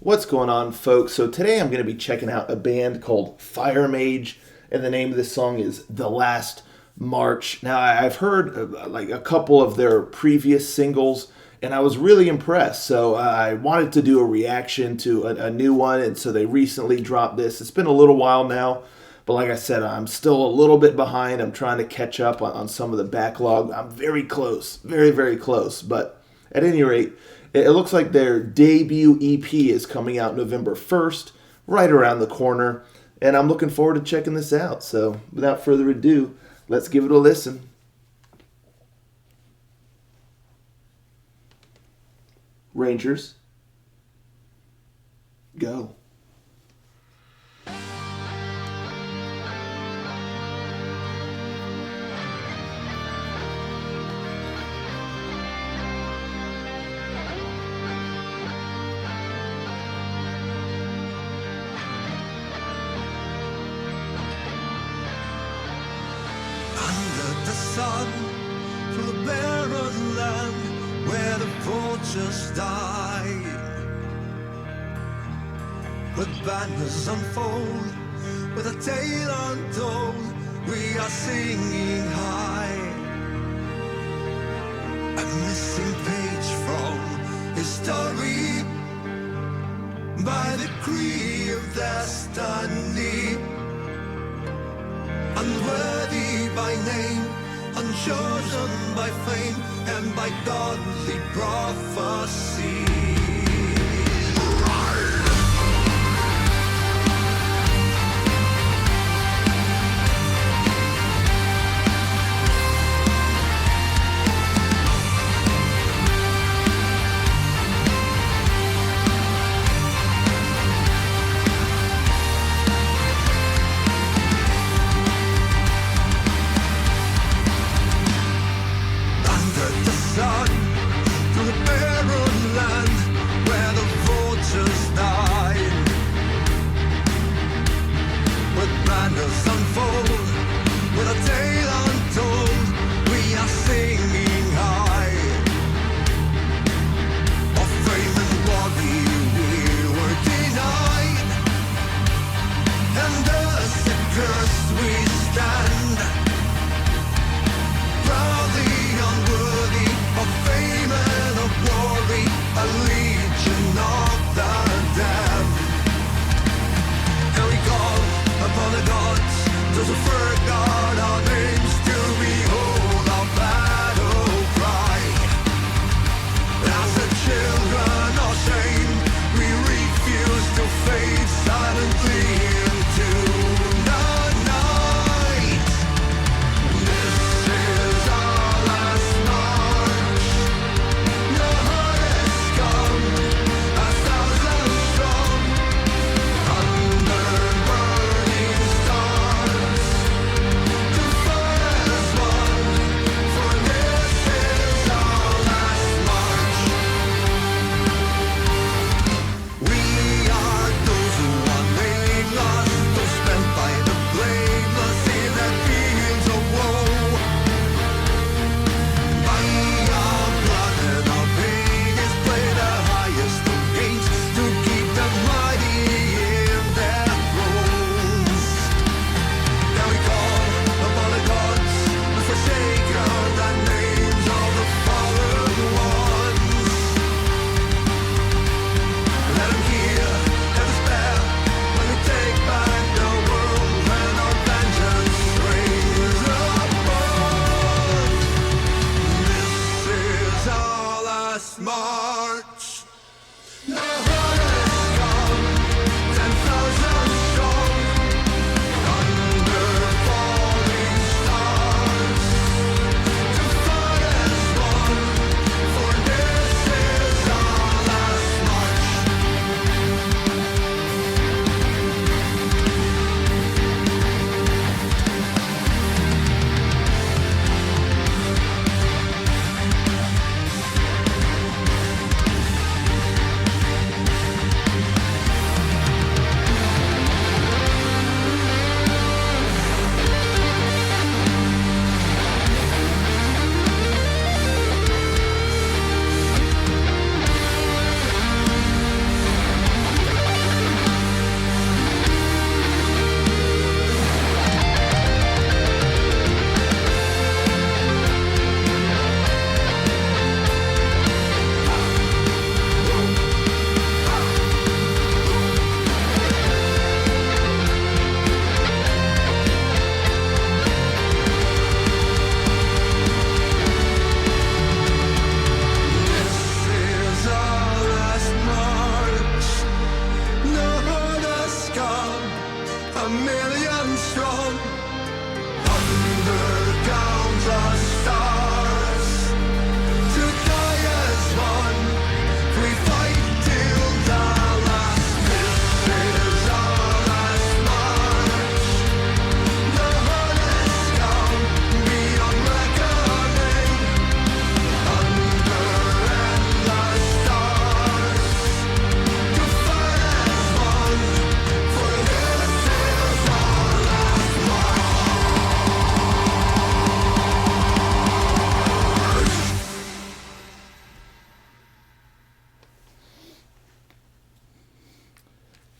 What's going on, folks? So today I'm going to be checking out a band called Firemage, and the name of this song is The Last March. Now, I've heard like a couple of their previous singles, and I was really impressed. So I wanted to do a reaction to a new one, and so they recently dropped this. It's been a little while now, but like I said, I'm still a little bit behind. I'm trying to catch up on some of the backlog. I'm very close, very, very close. But at any rate, it looks like their debut EP is coming out November 1st, right around the corner, and I'm looking forward to checking this out. So without further ado, let's give it a listen. Rangers, go. Under the sun, through the barren land where the vultures die, with banners unfold, with a tale untold, we are singing high. A missing page from history, by the decree of destiny. Unworthy by name, unchosen by fame, and by godly prophecy. Through the barren land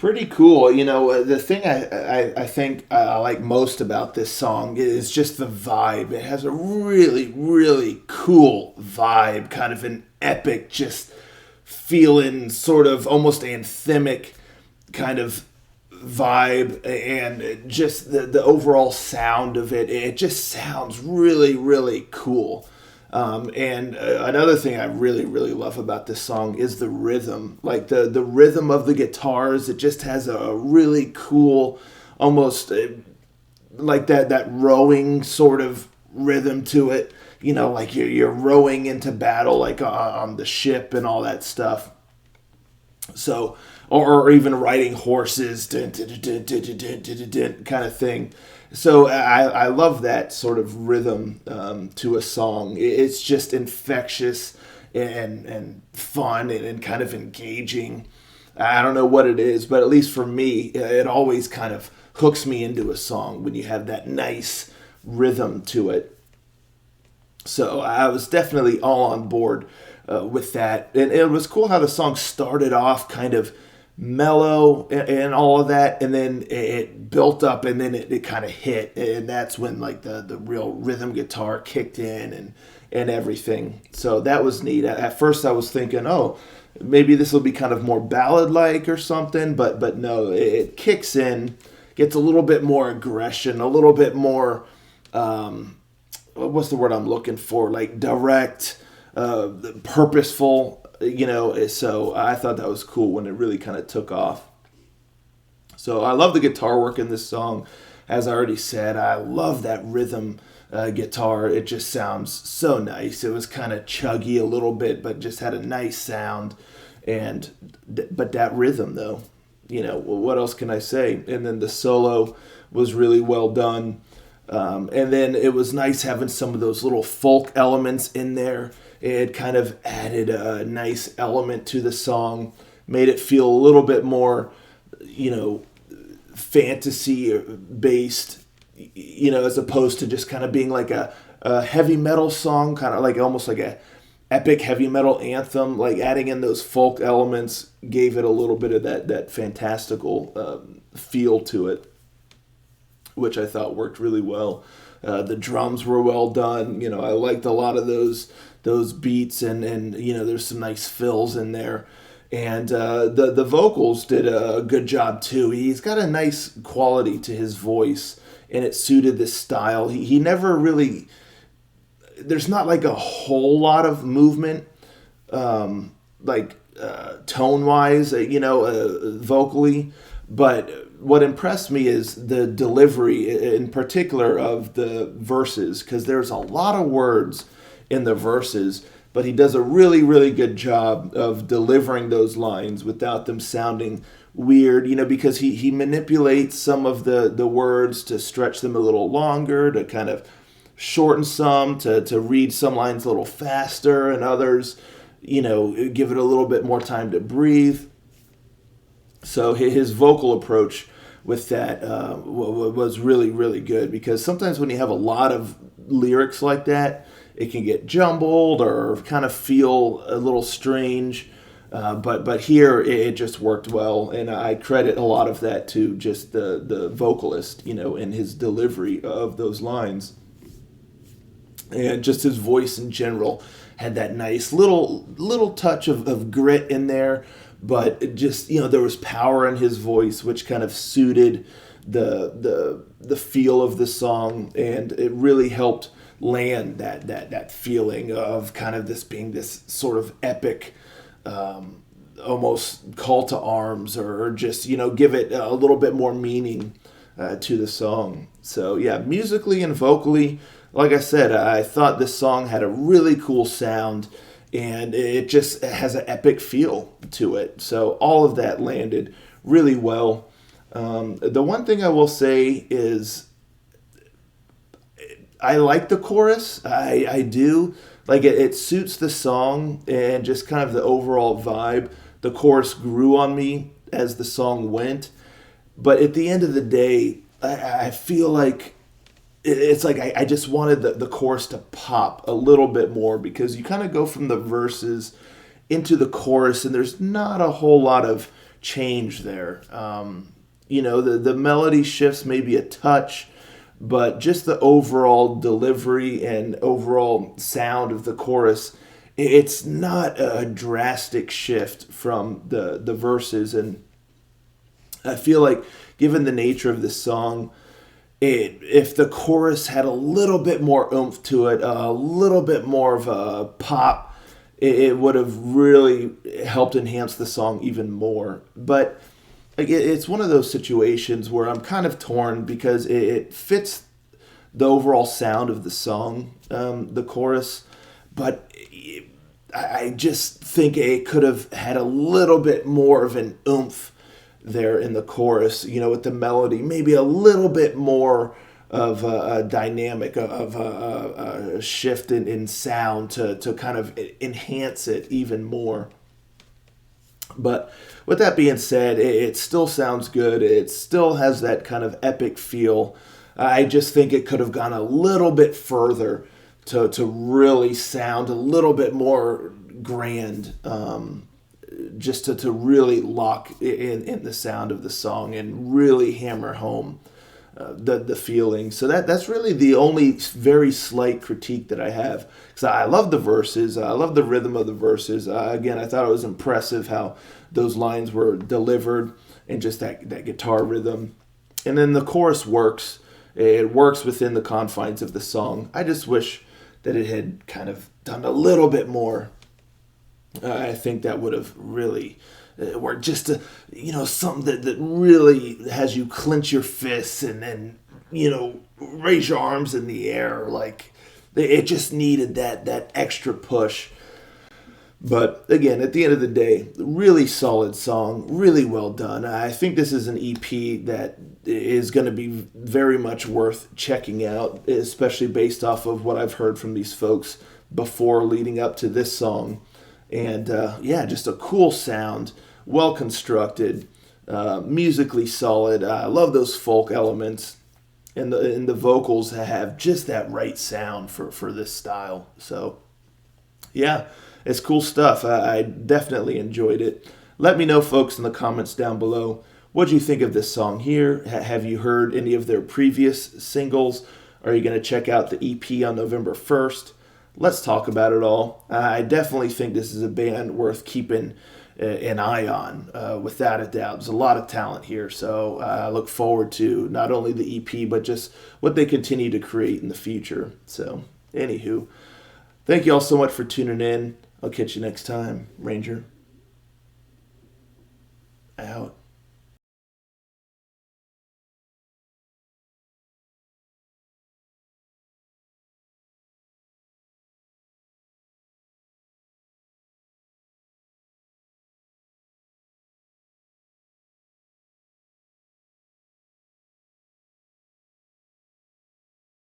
Pretty cool. The thing I think I like most about this song is just the vibe. It has a really, really cool vibe, kind of an epic, just feeling sort of almost anthemic kind of vibe, and just the overall sound of it. It just sounds really, really cool. And another thing I really, really love about this song is the rhythm. Like the rhythm of the guitars, it just has a really cool, almost like that rowing sort of rhythm to it. Like you're rowing into battle, like on the ship and all that stuff. So, or even riding horses, kind of thing. So I love that sort of rhythm to a song. It's just infectious and fun and kind of engaging. I don't know what it is, but at least for me, it always kind of hooks me into a song when you have that nice rhythm to it. So I was definitely all on board with that. And it was cool how the song started off kind of mellow and all of that, and then it built up, and then it kind of hit, and that's when like the real rhythm guitar kicked in and everything. So that was neat. At first I was thinking, oh, maybe this will be kind of more ballad like or something, but no, it kicks in, gets a little bit more aggression, a little bit more what's the word I'm looking for, like direct, purposeful. So I thought that was cool when it really kind of took off. So I love the guitar work in this song. As I already said, I love that rhythm guitar. It just sounds so nice. It was kind of chuggy a little bit, but just had a nice sound. But that rhythm, though, what else can I say? And then the solo was really well done. And then it was nice having some of those little folk elements in there. It kind of added a nice element to the song, made it feel a little bit more, fantasy based, as opposed to just kind of being like a heavy metal song, kind of like almost like a epic heavy metal anthem. Like adding in those folk elements gave it a little bit of that fantastical feel to it, which I thought worked really well. The drums were well done. I liked a lot of those beats, and there's some nice fills in there. And the vocals did a good job too. He's got a nice quality to his voice, and it suited this style. He never really, there's not like a whole lot of movement, tone wise, vocally. But what impressed me is the delivery, in particular, of the verses, because there's a lot of words in the verses, but he does a really, really good job of delivering those lines without them sounding weird, because he manipulates some of the words to stretch them a little longer, to kind of shorten some, to read some lines a little faster, and others, give it a little bit more time to breathe. So his vocal approach with that was really, really good, because sometimes when you have a lot of lyrics like that, it can get jumbled or kind of feel a little strange. But here it just worked well, and I credit a lot of that to just the vocalist, and his delivery of those lines. And just his voice in general had that nice little touch of grit in there, but it just, there was power in his voice, which kind of suited the feel of the song, and it really helped land that feeling of kind of this being this sort of epic, almost call to arms, or just give it a little bit more meaning to the song. So yeah, musically and vocally, like I said, I thought this song had a really cool sound, and it just has an epic feel to it. So all of that landed really well. The one thing I will say is I like the chorus. I do. Like it suits the song and just kind of the overall vibe. The chorus grew on me as the song went. But at the end of the day, I feel like it's like I just wanted the chorus to pop a little bit more, because you kind of go from the verses into the chorus, and there's not a whole lot of change there. The melody shifts maybe a touch, but just the overall delivery and overall sound of the chorus, it's not a drastic shift from the verses. And I feel like, given the nature of this song, if the chorus had a little bit more oomph to it, a little bit more of a pop, it would have really helped enhance the song even more. But it's one of those situations where I'm kind of torn, because it fits the overall sound of the song, the chorus, but I just think it could have had a little bit more of an oomph there in the chorus, with the melody, maybe a little bit more of a dynamic, of a shift in sound to kind of enhance it even more. But with that being said, it still sounds good. It still has that kind of epic feel. I just think it could have gone a little bit further to really sound a little bit more grand, just to really lock in the sound of the song and really hammer home the feeling. So that's really the only very slight critique that I have, because I love the verses. I love the rhythm of the verses. Again, I thought it was impressive how those lines were delivered, and just that guitar rhythm. And then the chorus works. It works within the confines of the song. I just wish that it had kind of done a little bit more. I think that would have really worked. Just something that really has you clench your fists and then raise your arms in the air. Like, it just needed that extra push. But again, at the end of the day, really solid song, really well done. I think this is an EP that is going to be very much worth checking out, especially based off of what I've heard from these folks before leading up to this song. And just a cool sound, well constructed, musically solid. I love those folk elements, and the vocals have just that right sound for this style. So yeah, it's cool stuff. I definitely enjoyed it. Let me know, folks, in the comments down below, what do you think of this song here? Have you heard any of their previous singles? Are you going to check out the EP on November 1st? Let's talk about it all. I definitely think this is a band worth keeping an eye on, without a doubt. There's a lot of talent here, so I look forward to not only the EP, but just what they continue to create in the future. So, anywho, thank you all so much for tuning in. I'll catch you next time. Ranger, out.